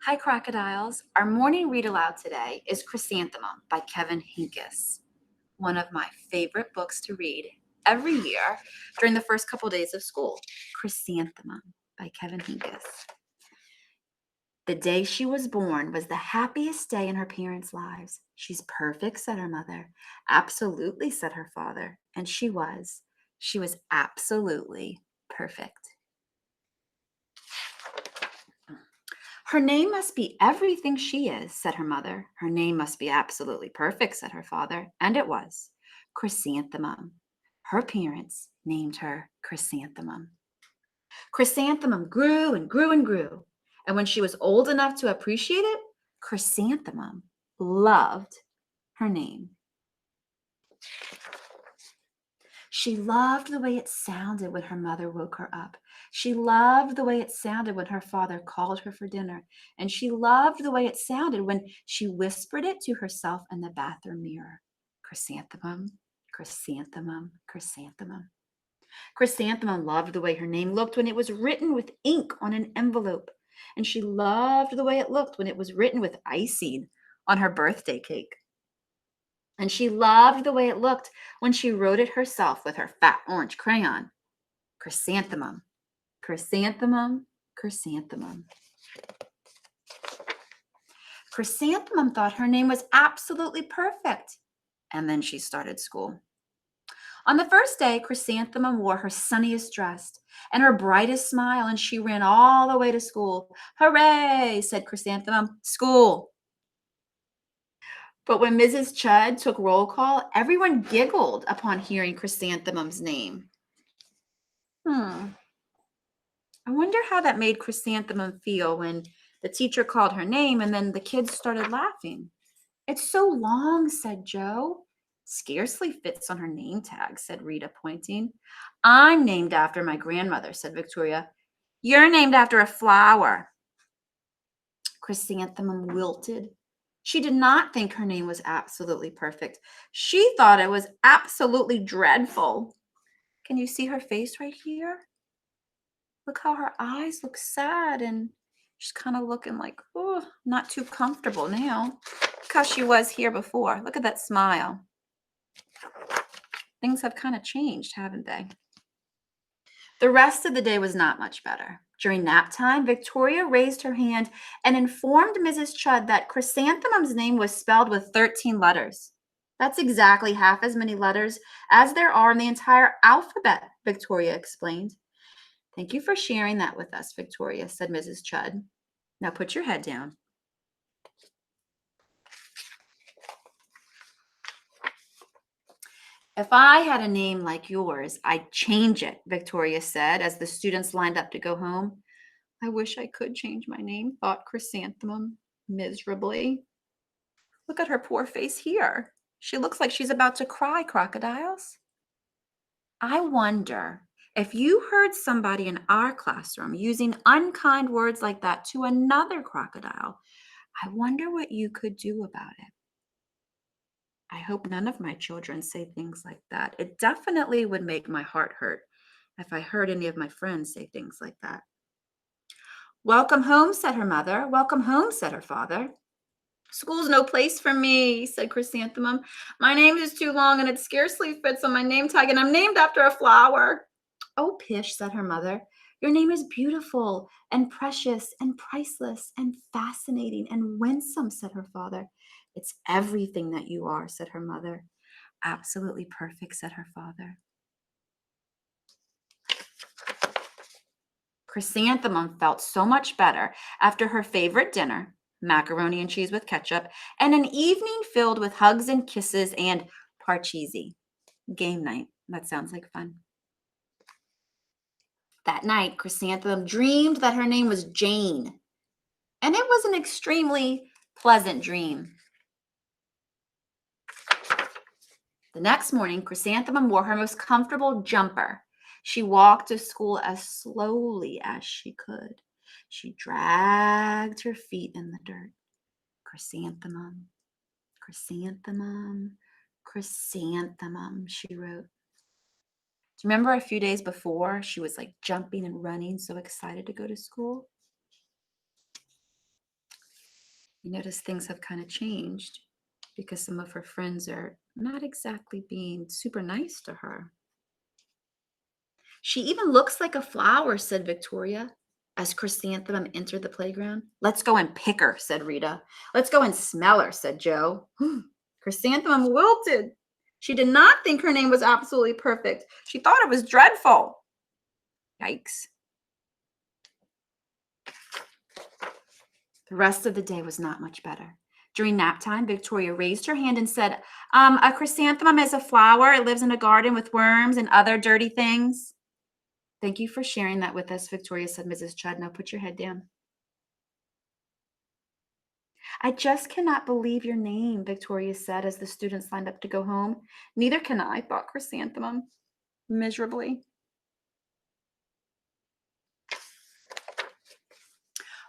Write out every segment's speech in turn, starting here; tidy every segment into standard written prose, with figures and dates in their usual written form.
Hi, crocodiles. Our morning read aloud today is Chrysanthemum by Kevin Hinckus, one of my favorite books to read every year during the first couple days of school. Chrysanthemum by Kevin Hinckus. The day she was born was the happiest day in her parents' lives. She's perfect, said her mother. Absolutely, said her father. And she was. She was absolutely perfect. Her name must be everything she is, said her mother. Her name must be absolutely perfect, said her father. And it was. Chrysanthemum. Her parents named her Chrysanthemum. Chrysanthemum grew and grew and grew. And when she was old enough to appreciate it, Chrysanthemum loved her name. She loved the way it sounded when her mother woke her up. She loved the way it sounded when her father called her for dinner. And she loved the way it sounded when she whispered it to herself in the bathroom mirror. Chrysanthemum, chrysanthemum, chrysanthemum. Chrysanthemum loved the way her name looked when it was written with ink on an envelope. And she loved the way it looked when it was written with icing on her birthday cake. And she loved the way it looked when she wrote it herself with her fat orange crayon. Chrysanthemum, chrysanthemum, chrysanthemum. Chrysanthemum thought her name was absolutely perfect. And then she started school. On the first day, Chrysanthemum wore her sunniest dress and her brightest smile, and she ran all the way to school. Hooray, said Chrysanthemum, school. But when Mrs. Chudd took roll call, everyone giggled upon hearing Chrysanthemum's name. I wonder how that made Chrysanthemum feel when the teacher called her name and then the kids started laughing. It's so long, said Joe. Scarcely fits on her name tag, said Rita, pointing. I'm named after my grandmother, said Victoria. You're named after a flower. Chrysanthemum wilted. She did not think her name was absolutely perfect. She thought it was absolutely dreadful. Can you see her face right here? Look how her eyes look sad and she's kind of looking like, oh, not too comfortable now. Look how she was here before. Look at that smile. Things have kind of changed, haven't they? The rest of the day was not much better. During nap time, Victoria raised her hand and informed Mrs. Chudd that Chrysanthemum's name was spelled with 13 letters. That's exactly half as many letters as there are in the entire alphabet, Victoria explained. Thank you for sharing that with us, Victoria, said Mrs. Chudd. Now put your head down. If I had a name like yours, I'd change it, Victoria said as the students lined up to go home. I wish I could change my name, thought Chrysanthemum miserably. Look at her poor face here. She looks like she's about to cry, crocodiles. I wonder if you heard somebody in our classroom using unkind words like that to another crocodile, I wonder what you could do about it. I hope none of my children say things like that. It definitely would make my heart hurt if I heard any of my friends say things like that. Welcome home, said her mother. Welcome home, said her father. School's no place for me, said Chrysanthemum. My name is too long and it scarcely fits on my name tag, and I'm named after a flower. Oh, pish, said her mother. Your name is beautiful and precious and priceless and fascinating and winsome, said her father. It's everything that you are, said her mother. Absolutely perfect, said her father. Chrysanthemum felt so much better after her favorite dinner, macaroni and cheese with ketchup, and an evening filled with hugs and kisses and parcheesi. Game night. That sounds like fun. That night, Chrysanthemum dreamed that her name was Jane, and it was an extremely pleasant dream. The next morning, Chrysanthemum wore her most comfortable jumper. She walked to school as slowly as she could. She dragged her feet in the dirt. Chrysanthemum, chrysanthemum, chrysanthemum, she wrote. Do you remember a few days before she was like jumping and running, so excited to go to school? You notice things have kind of changed because some of her friends are not exactly being super nice to her. She even looks like a flower, said Victoria, as Chrysanthemum entered the playground. Let's go and pick her, said Rita. Let's go and smell her, said Joe. Chrysanthemum wilted. She did not think her name was absolutely perfect. She thought it was dreadful. Yikes. The rest of the day was not much better. During nap time, Victoria raised her hand and said, a chrysanthemum is a flower. It lives in a garden with worms and other dirty things. Thank you for sharing that with us, Victoria, said Mrs. Chudd. Now put your head down. I just cannot believe your name, Victoria said as the students lined up to go home. Neither can I, thought Chrysanthemum miserably.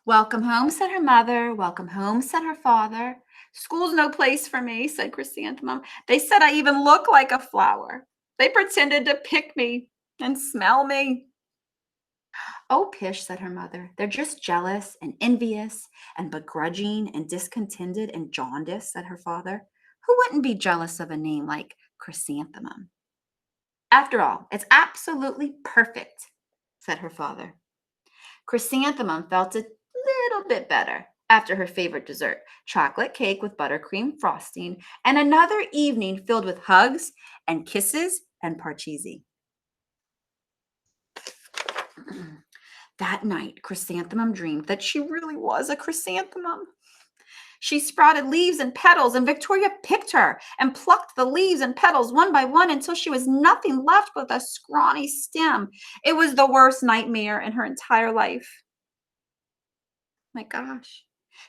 Welcome home, said her mother. Welcome home, said her father. School's no place for me, said Chrysanthemum. They said I even look like a flower. They pretended to pick me and smell me. Oh, pish, said her mother. They're just jealous and envious and begrudging and discontented and jaundiced, said her father. Who wouldn't be jealous of a name like Chrysanthemum? After all, it's absolutely perfect, said her father. Chrysanthemum felt a little bit better after her favorite dessert, chocolate cake with buttercream frosting, and another evening filled with hugs and kisses and parcheesi. That night, Chrysanthemum dreamed that she really was a chrysanthemum. She sprouted leaves and petals, and Victoria picked her and plucked the leaves and petals one by one until she was nothing left but a scrawny stem. It was the worst nightmare in her entire life. My gosh.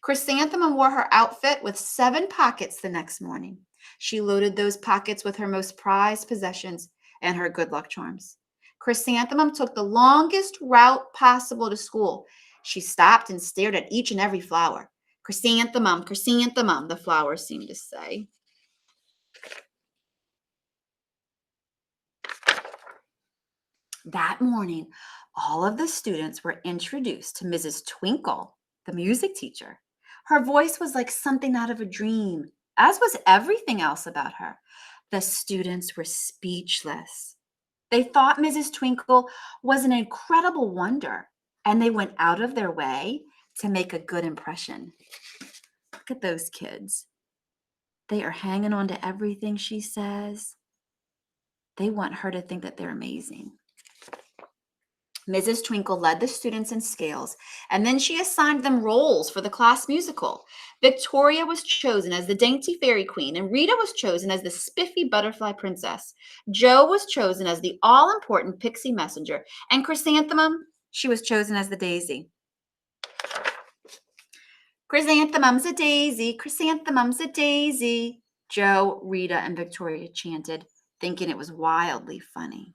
Chrysanthemum wore her outfit with 7 pockets the next morning. She loaded those pockets with her most prized possessions and her good luck charms. Chrysanthemum took the longest route possible to school. She stopped and stared at each and every flower. Chrysanthemum, chrysanthemum, the flowers seemed to say. That morning, all of the students were introduced to Mrs. Twinkle, the music teacher. Her voice was like something out of a dream, as was everything else about her. The students were speechless. They thought Mrs. Twinkle was an incredible wonder, and they went out of their way to make a good impression. Look at those kids. They are hanging on to everything she says. They want her to think that they're amazing. Mrs. Twinkle led the students in scales, and then she assigned them roles for the class musical. Victoria was chosen as the dainty fairy queen, and Rita was chosen as the spiffy butterfly princess. Jo was chosen as the all-important pixie messenger, and Chrysanthemum, she was chosen as the daisy. Chrysanthemum's a daisy, chrysanthemum's a daisy, Jo, Rita, and Victoria chanted, thinking it was wildly funny.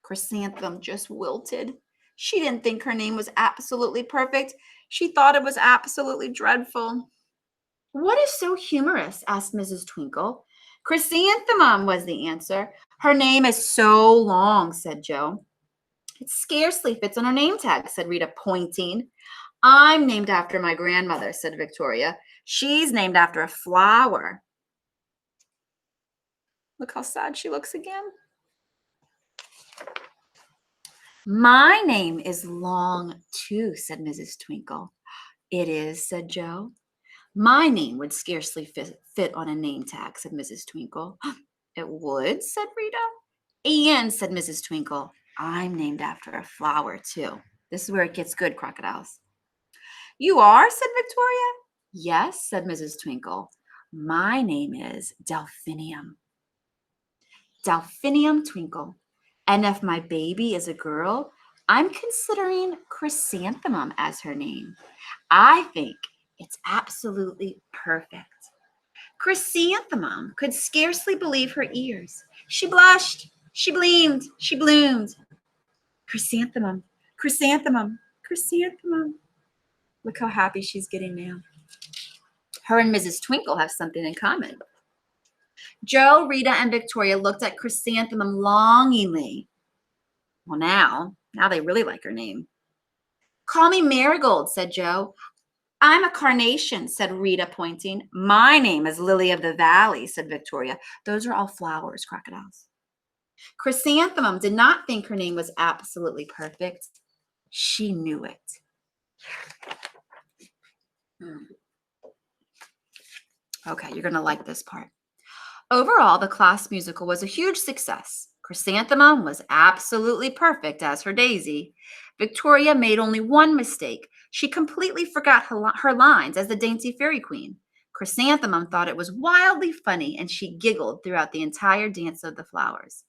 Chrysanthemum just wilted. She didn't think her name was absolutely perfect. She thought it was absolutely dreadful. What is so humorous? Asked Mrs. Twinkle. Chrysanthemum was the answer. Her name is so long, said Jo. It scarcely fits on her name tag, said Rita, pointing. I'm named after my grandmother, said Victoria. She's named after a flower. Look how sad she looks again. My name is long too, said Mrs. Twinkle. It is, said Jo. My name would scarcely fit on a name tag, said Mrs. Twinkle. It would, said Rita. And, said Mrs. Twinkle, I'm named after a flower too. This is where it gets good, crocodiles. You are, said Victoria. Yes, said Mrs. Twinkle. My name is Delphinium. Delphinium Twinkle. And if my baby is a girl, I'm considering Chrysanthemum as her name. I think it's absolutely perfect. Chrysanthemum could scarcely believe her ears. She blushed, she gleamed, she bloomed. Chrysanthemum, chrysanthemum, chrysanthemum. Look how happy she's getting now. Her and Mrs. Twinkle have something in common. Jo, Rita, and Victoria looked at Chrysanthemum longingly. Well, now they really like her name. Call me Marigold, said Jo. I'm a carnation, said Rita, pointing. My name is Lily of the Valley, said Victoria. Those are all flowers, crocodiles. Chrysanthemum did not think her name was absolutely perfect. She knew it. Hmm. Okay, you're going to like this part. Overall, the class musical was a huge success. Chrysanthemum was absolutely perfect as her Daisy. Victoria made only one mistake. She completely forgot her lines as the dainty fairy queen. Chrysanthemum thought it was wildly funny and she giggled throughout the entire dance of the flowers.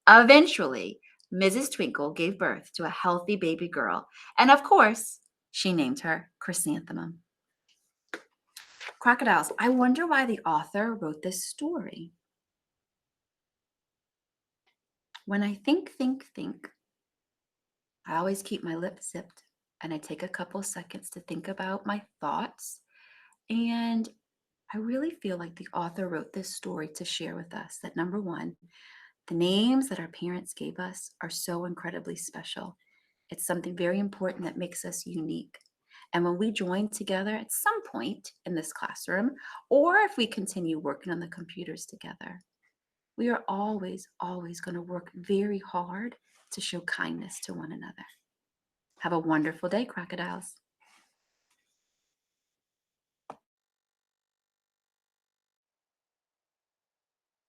Eventually, Mrs. Twinkle gave birth to a healthy baby girl, and of course, she named her Chrysanthemum. Crocodiles, I wonder why the author wrote this story. When I think, I always keep my lips zipped and I take a couple seconds to think about my thoughts. And I really feel like the author wrote this story to share with us that number one, the names that our parents gave us are so incredibly special. It's something very important that makes us unique. And when we join together at some point in this classroom, or if we continue working on the computers together, we are always going to work very hard to show kindness to one another. Have a wonderful day, crocodiles.